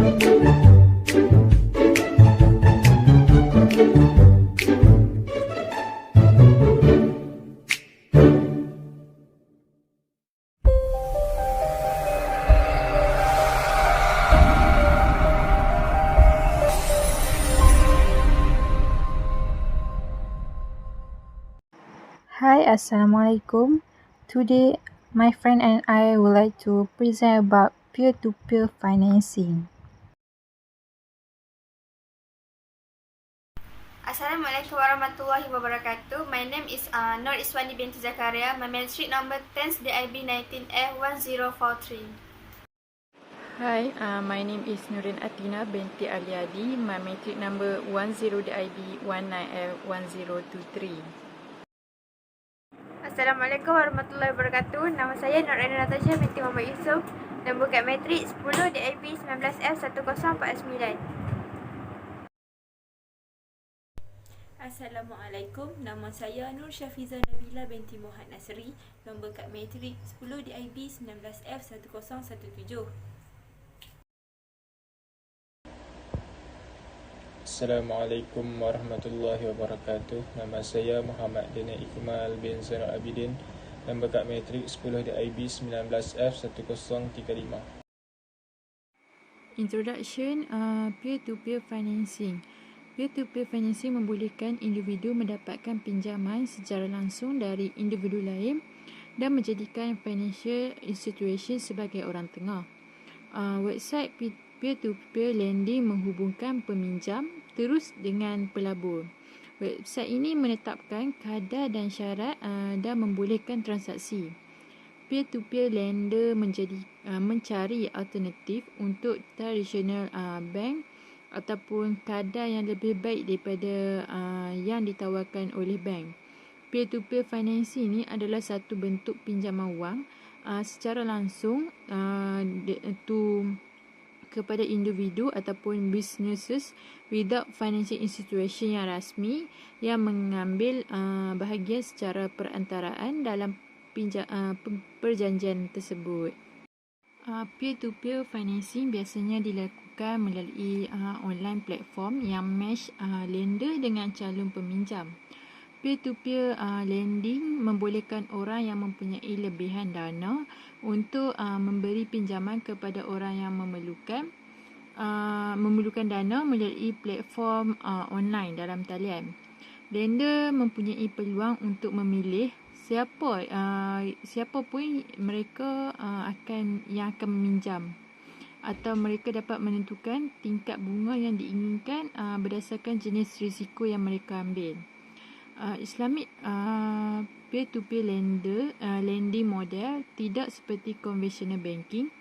Hi, Assalamualaikum. Today, my friend and I would like to present about peer-to-peer financing. Assalamualaikum warahmatullahi wabarakatuh. My name is Nur Iswani binti Zakaria. My matric number 10 DIB 19F1043. Hi, my name is Nurin Atina binti Aliadi. My matric number 10DIB 19F1023. Assalamualaikum warahmatullahi wabarakatuh. Nama saya Nur Aina Natasha binti Muhammad Yusof. Nombor kad matrik 10 DIB 19F1049. Assalamualaikum, nama saya Nur Syafiza Nabila binti Muhammad Nasri. Nombor kad matrik 10 DIB 19F1017. Assalamualaikum warahmatullahi wabarakatuh. Nama saya Muhammad Dina Ikmal bin Zainal Abidin. Nombor kad matrik 10 DIB 19F1035. Introduction peer-to-peer financing. Peer-to-peer financing membolehkan individu mendapatkan pinjaman secara langsung dari individu lain dan menjadikan financial institution sebagai orang tengah. Website peer-to-peer lending menghubungkan peminjam terus dengan pelabur. Website ini menetapkan kadar dan syarat dan membolehkan transaksi. Peer-to-peer lender mencari alternatif untuk traditional bank ataupun kadar yang lebih baik daripada yang ditawarkan oleh bank. Peer-to-peer financing ini adalah satu bentuk pinjaman wang secara langsung kepada individu ataupun businesses without financial institution yang rasmi yang mengambil bahagian secara perantaraan dalam perjanjian tersebut. Peer-to-peer financing biasanya dilakukan melalui online platform yang match lender dengan calon peminjam. Peer-to-peer lending membolehkan orang yang mempunyai lebihan dana untuk memberi pinjaman kepada orang yang memerlukan dana melalui platform online dalam talian. Lender mempunyai peluang untuk memilih siapa pun mereka yang akan meminjam, atau mereka dapat menentukan tingkat bunga yang diinginkan berdasarkan jenis risiko yang mereka ambil. Islamic peer-to-peer lending model tidak seperti conventional banking.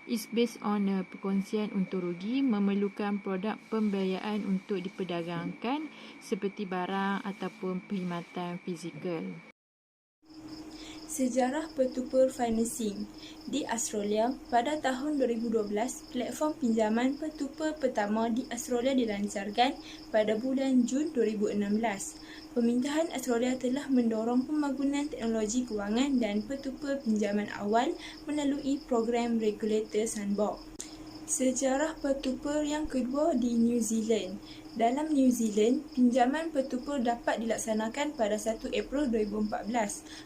Is based on perkongsian untung rugi, memerlukan produk pembiayaan untuk diperdagangkan seperti barang ataupun perkhidmatan fizikal. Sejarah peer-to-peer financing. Di Australia, pada tahun 2012, platform pinjaman peer-to-peer pertama di Australia dilancarkan pada bulan Jun 2016. Pemindahan Australia telah mendorong pembangunan teknologi kewangan dan peer-to-peer pinjaman awal melalui program regulator Sandbox. Sejarah peer-to-peer yang kedua di New Zealand. Dalam New Zealand, pinjaman peer-to-peer dapat dilaksanakan pada 1 April 2014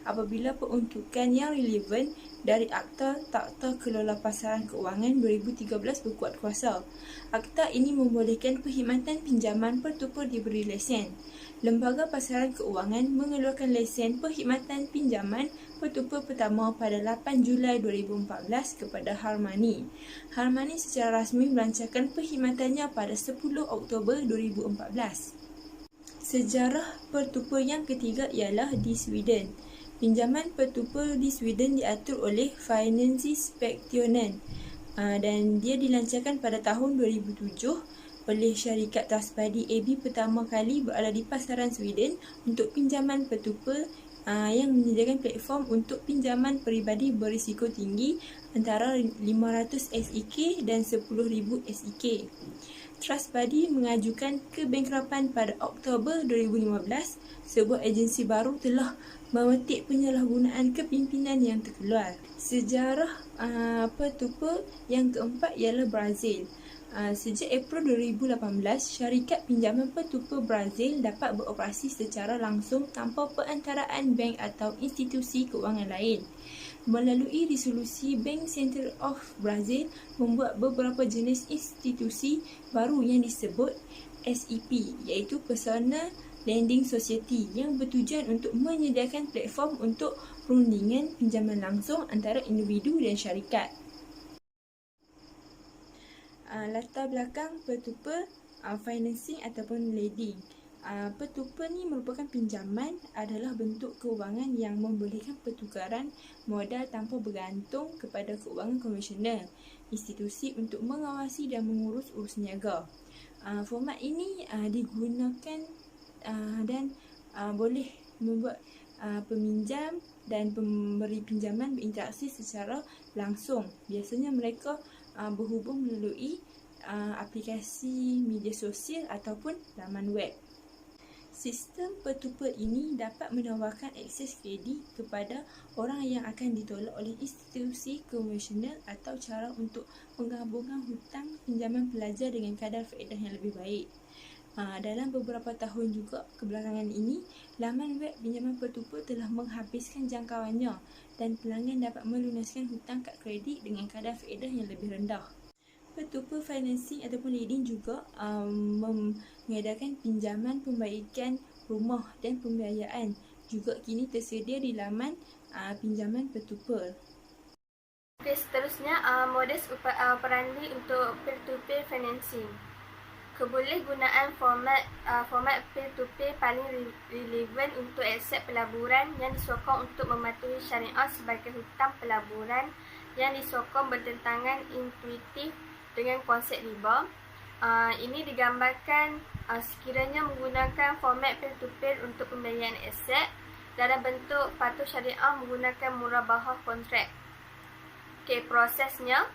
apabila peruntukan yang relevan dari Akta Takhta Kelola Pasaran Keuangan 2013 berkuat kuasa. Akta ini membolehkan perkhidmatan pinjaman peer-to-peer diberi lesen. Lembaga Pasaran Keuangan mengeluarkan lesen perkhidmatan pinjaman peer-to-peer pertama pada 8 Julai 2014 kepada Harmony. Harmony secara rasmi melancarkan perkhidmatannya pada 10 Oktober 2014. Sejarah peer-to-peer yang ketiga ialah di Sweden. Pinjaman peer-to-peer di Sweden diatur oleh Finansinspektionen dan dia dilancarkan pada tahun 2007 oleh syarikat trustbuddy AB pertama kali berada di pasaran Sweden untuk pinjaman peer-to-peer yang menyediakan platform untuk pinjaman peribadi berisiko tinggi antara 500 SEK dan 10,000 SEK. Trustbuddy mengajukan kebangkrapan pada Oktober 2015. Sebuah agensi baru telah memetik penyalahgunaan kepimpinan yang terkeluar. Sejarah peer-to-peer yang keempat ialah Brazil. Sejak April 2018, syarikat pinjaman petupa Brazil dapat beroperasi secara langsung tanpa perantaraan bank atau institusi kewangan lain. Melalui resolusi, Bank Central of Brazil membuat beberapa jenis institusi baru yang disebut SEP, iaitu Personal Lending Society, yang bertujuan untuk menyediakan platform untuk perundingan pinjaman langsung antara individu dan syarikat. Latar belakang petupa financing ataupun lending. Petupa ni merupakan pinjaman adalah bentuk kewangan yang membolehkan pertukaran modal tanpa bergantung kepada kewangan konvensional institusi untuk mengawasi dan mengurus urus niaga. Format ini digunakan dan boleh membuat peminjam dan pemberi pinjaman berinteraksi secara langsung. Biasanya mereka berhubung melalui aplikasi media sosial ataupun laman web. Sistem petupa ini dapat menawarkan akses kredit kepada orang yang akan ditolak oleh institusi konvensional atau cara untuk menggabungkan hutang pinjaman pelajar dengan kadar faedah yang lebih baik. Dalam beberapa tahun juga kebelakangan ini, laman web pinjaman petupa telah menghabiskan jangkauannya dan pelanggan dapat melunaskan hutang kad kredit dengan kadar faedah yang lebih rendah. Petupa financing ataupun lending juga mengadakan pinjaman pembaikan rumah dan pembiayaan juga kini tersedia di laman pinjaman petupa. Okey, seterusnya modus operandi untuk peer-to-peer financing. Kebolehgunaan format peer-to-peer paling relevan untuk aset pelaburan yang disokong untuk mematuhi syariah sebagai hutang pelaburan yang disokong bertentangan intuitif dengan konsep riba. Ini digambarkan sekiranya menggunakan format peer-to-peer untuk pembiayaan aset dalam bentuk patuh syariah menggunakan murabahah kontrak. Okey, prosesnya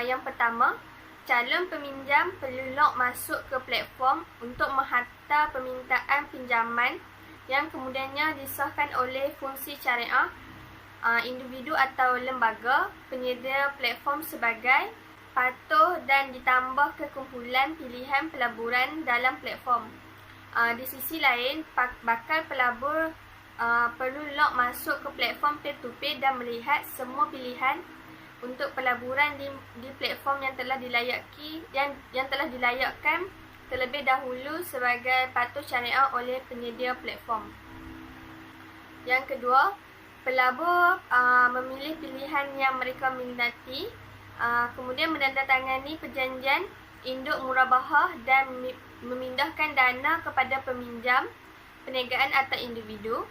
yang pertama, calon peminjam perlu log masuk ke platform untuk menghantar permintaan pinjaman yang kemudiannya disahkan oleh fungsi syariah, individu atau lembaga penyedia platform sebagai patuh dan ditambah kekumpulan pilihan pelaburan dalam platform. Di sisi lain, bakal pelabur perlu log masuk ke platform peer-to-peer dan melihat semua pilihan untuk pelaburan di platform yang telah dilayakkan terlebih dahulu sebagai patuh syariah oleh penyedia platform. Yang kedua, pelabur memilih pilihan yang mereka minati, kemudian menandatangani perjanjian induk murabahah dan memindahkan dana kepada peminjam, perniagaan atau individu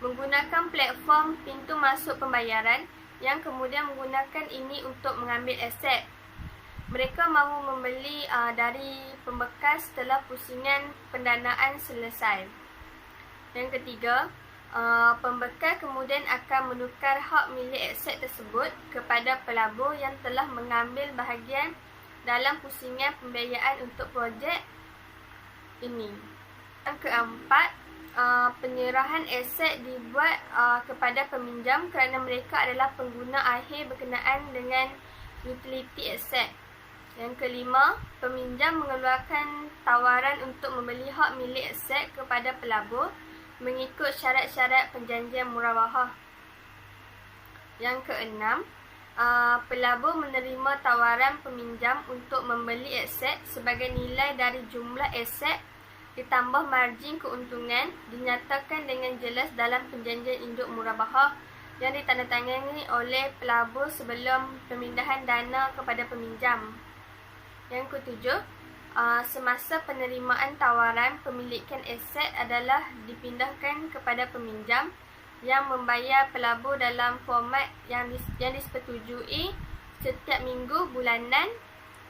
menggunakan platform pintu masuk pembayaran yang kemudian menggunakan ini untuk mengambil aset. Mereka mahu membeli dari pembekas setelah pusingan pendanaan selesai. Yang ketiga, pembekal kemudian akan menukar hak milik aset tersebut kepada pelabur yang telah mengambil bahagian dalam pusingan pembiayaan untuk projek ini. Yang keempat, penyerahan aset dibuat kepada peminjam kerana mereka adalah pengguna akhir berkenaan dengan utility aset. Yang kelima, peminjam mengeluarkan tawaran untuk membeli hak milik aset kepada pelabur mengikut syarat-syarat perjanjian murabahah. Yang keenam, pelabur menerima tawaran peminjam untuk membeli aset sebagai nilai dari jumlah aset ditambah margin keuntungan dinyatakan dengan jelas dalam perjanjian induk murabahah yang ditandatangani oleh pelabur sebelum pemindahan dana kepada peminjam. Yang ketujuh, semasa penerimaan tawaran pemilikan aset adalah dipindahkan kepada peminjam yang membayar pelabur dalam format yang disetujui setiap minggu, bulanan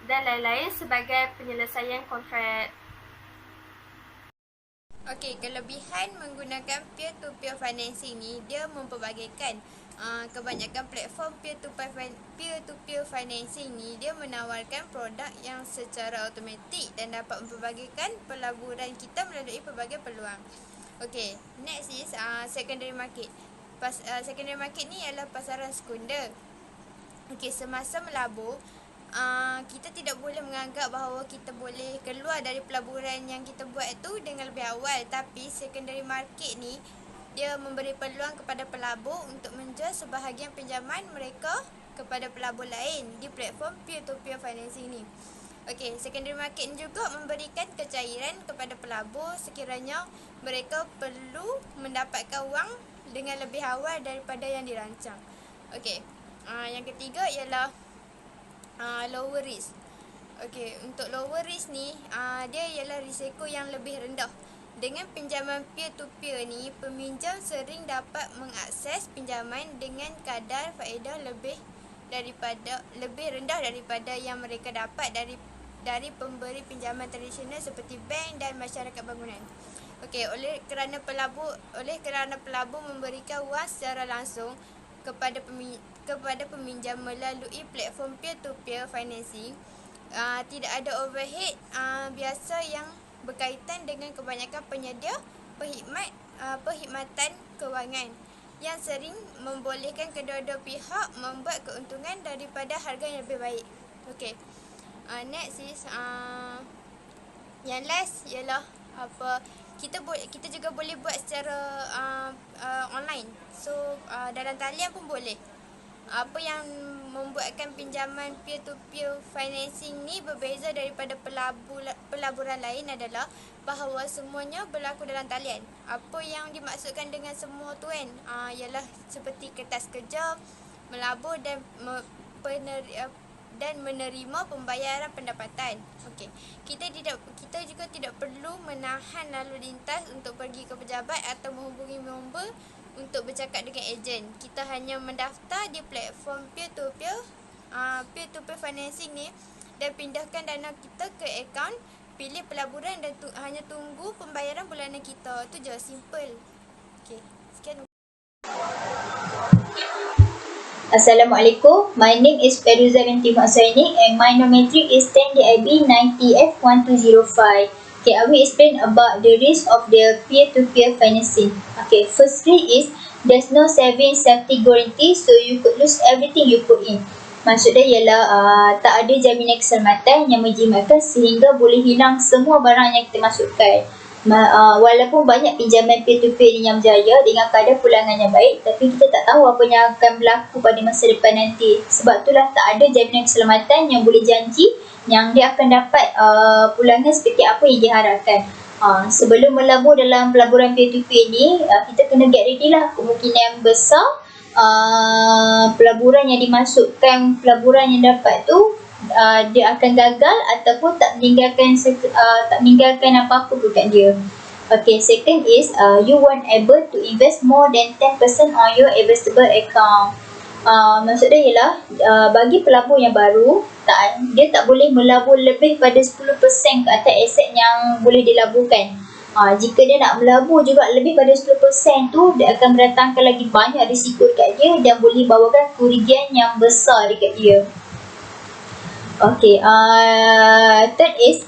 dan lain-lain sebagai penyelesaian kontrak. Okey, kelebihan menggunakan peer-to-peer financing ni, dia memperbagikan kebanyakan platform peer-to-peer financing ni, dia menawarkan produk yang secara automatik dan dapat memperbagikan pelaburan kita melalui pelbagai peluang. Okey, next is secondary market. Secondary market ni ialah pasaran sekunder. Okey, semasa melabur, kita tidak boleh menganggap bahawa kita boleh keluar dari pelaburan yang kita buat tu dengan lebih awal. Tapi secondary market ni dia memberi peluang kepada pelabur untuk menjual sebahagian pinjaman mereka kepada pelabur lain di platform peer-to-peer financing ni. Okey, secondary market ni juga memberikan kecairan kepada pelabur sekiranya mereka perlu mendapatkan wang dengan lebih awal daripada yang dirancang. Okey, yang ketiga ialah lower risk. Okey, untuk lower risk ni dia ialah risiko yang lebih rendah. Dengan pinjaman peer-to-peer ni, peminjam sering dapat mengakses pinjaman dengan kadar faedah lebih rendah daripada yang mereka dapat dari pemberi pinjaman tradisional seperti bank dan masyarakat bangunan. Okey, oleh kerana pelabur memberikan wang secara langsung kepada peminjam melalui platform peer-to-peer financing, tidak ada overhead biasa yang berkaitan dengan kebanyakan penyedia perkhidmatan kewangan yang sering membolehkan kedua-dua pihak membuat keuntungan daripada harga yang lebih baik. Okey. Next is yang last ialah kita juga boleh buat secara online. So dalam talian pun boleh. Apa yang membuatkan pinjaman peer-to-peer financing ni berbeza daripada pelaburan lain adalah bahawa semuanya berlaku dalam talian. Apa yang dimaksudkan dengan semua tu kan, ialah seperti kertas kerja, melabur dan menerima pembayaran pendapatan. Okey. Kita juga tidak perlu menahan lalu lintas untuk pergi ke pejabat atau menghubungi member untuk bercakap dengan ejen. Kita hanya mendaftar di platform peer-to-peer financing ni dan pindahkan dana kita ke akaun, pilih pelaburan dan hanya tunggu pembayaran bulanan kita. Tu je, simple. Okey, sekian. Assalamualaikum, my name is Feruza binti Muhassainik and my nomenclature is 10DIB 90F1205. Okay, I will explain about the risk of the peer-to-peer financing. Okay, firstly is there's no saving safety guarantee, so you could lose everything you put in. Maksudnya ialah tak ada jaminan keselamatan yang menjimatkan sehingga boleh hilang semua barang yang kita masukkan. Walaupun banyak pinjaman peer-to-peer yang berjaya dengan kadar pulangan yang baik, tapi kita tak tahu apa yang akan berlaku pada masa depan nanti. Sebab itulah tak ada jaminan keselamatan yang boleh janji yang dia akan dapat pulangan seperti apa yang diharapkan. Sebelum melabur dalam pelaburan peer-to-peer ni, kita kena get ready lah. Kemungkinan besar pelaburan yang dimasukkan, pelaburan yang dapat tu dia akan gagal ataupun tak meninggalkan apa-apa dekat dia. Okay, second is you weren't able to invest more than 10% on your investable account. Maksudnya ialah bagi pelabur yang baru, dia tak boleh melabur lebih pada 10% ke atas aset yang boleh dilaburkan. Jika dia nak melabur juga lebih pada 10% tu, dia akan mendatangkan lagi banyak risiko dekat dia dan boleh bawakan kerugian yang besar dekat dia. Okay, third is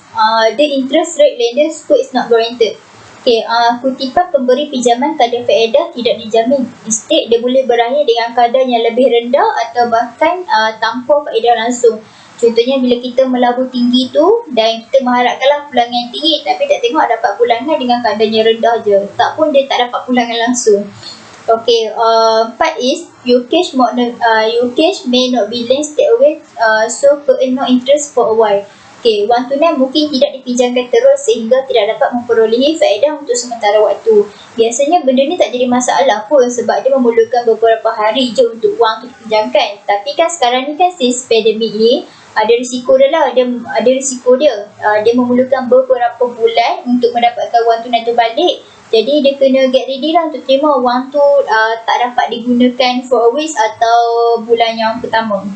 the interest rate lender quote is not guaranteed. Okay, kutipan pemberi pinjaman kadar faedah tidak dijamin. Instead, dia boleh berakhir dengan kadar yang lebih rendah atau bahkan tanpa faedah langsung. Contohnya bila kita melabur tinggi tu dan kita mengharapkanlah pulangan yang tinggi, tapi tak tengok dapat pulangan dengan kadar yang rendah je. Tak pun dia tak dapat pulangan langsung. Okay, part is your cash may not be lent straight away, so earn no interest for a while. Okay, wang tunai mungkin tidak dipinjamkan terus sehingga tidak dapat memperolehi faedah untuk sementara waktu. Biasanya benda ni tak jadi masalah pun sebab dia memerlukan beberapa hari je untuk wang tu dipinjamkan. Tapi kan sekarang ni kan since pandemik ni, ada risiko dia lah, dia memerlukan beberapa bulan untuk mendapatkan wang tunai tu balik. Jadi dia kena get ready lah untuk terima wang tu tak dapat digunakan for a week atau bulan yang pertama.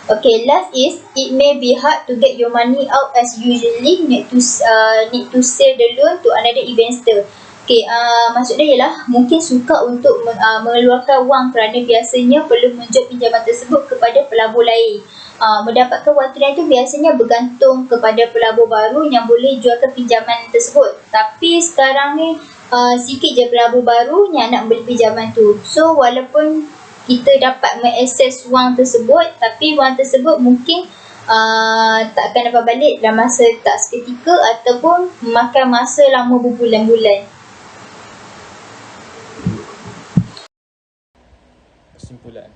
Okay, last is it may be hard to get your money out as you usually need to sell the loan to another investor. Okay, maksudnya ialah mungkin sukar untuk mengeluarkan wang kerana biasanya perlu menjual pinjaman tersebut kepada pelabur lain. Mendapatkan wang tunai itu biasanya bergantung kepada pelabur baru yang boleh jualkan pinjaman tersebut. Tapi sekarang ni sikit je pelabur baru yang nak beli pinjaman tu. So walaupun kita dapat mengakses wang tersebut, tapi wang tersebut mungkin tak akan dapat balik dalam masa tak seketika ataupun memakan masa lama berbulan-bulan. Kesimpulan,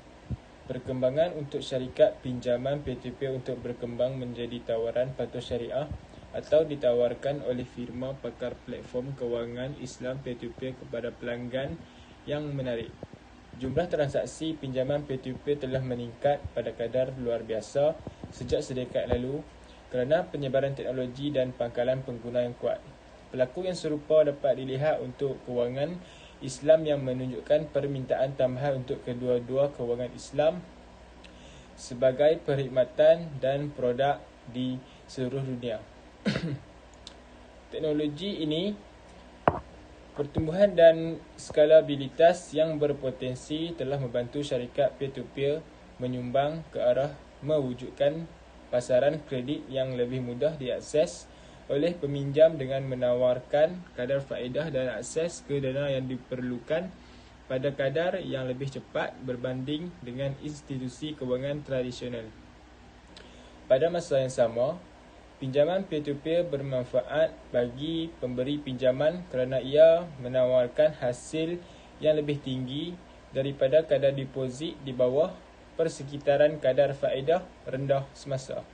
perkembangan untuk syarikat pinjaman peer-to-peer untuk berkembang menjadi tawaran patuh syariah atau ditawarkan oleh firma pakar platform kewangan Islam peer-to-peer kepada pelanggan yang menarik. Jumlah transaksi pinjaman peer-to-peer telah meningkat pada kadar luar biasa sejak sedekad lalu kerana penyebaran teknologi dan pangkalan pengguna yang kuat. Pelaku yang serupa dapat dilihat untuk kewangan Islam yang menunjukkan permintaan tambahan untuk kedua-dua kewangan Islam sebagai perkhidmatan dan produk di seluruh dunia. Teknologi ini, pertumbuhan dan skalabilitas yang berpotensi telah membantu syarikat peer-to-peer menyumbang ke arah mewujudkan pasaran kredit yang lebih mudah diakses oleh peminjam dengan menawarkan kadar faedah dan akses ke dana yang diperlukan pada kadar yang lebih cepat berbanding dengan institusi kewangan tradisional. Pada masa yang sama, pinjaman peer-to-peer bermanfaat bagi pemberi pinjaman kerana ia menawarkan hasil yang lebih tinggi daripada kadar deposit di bawah persekitaran kadar faedah rendah semasa.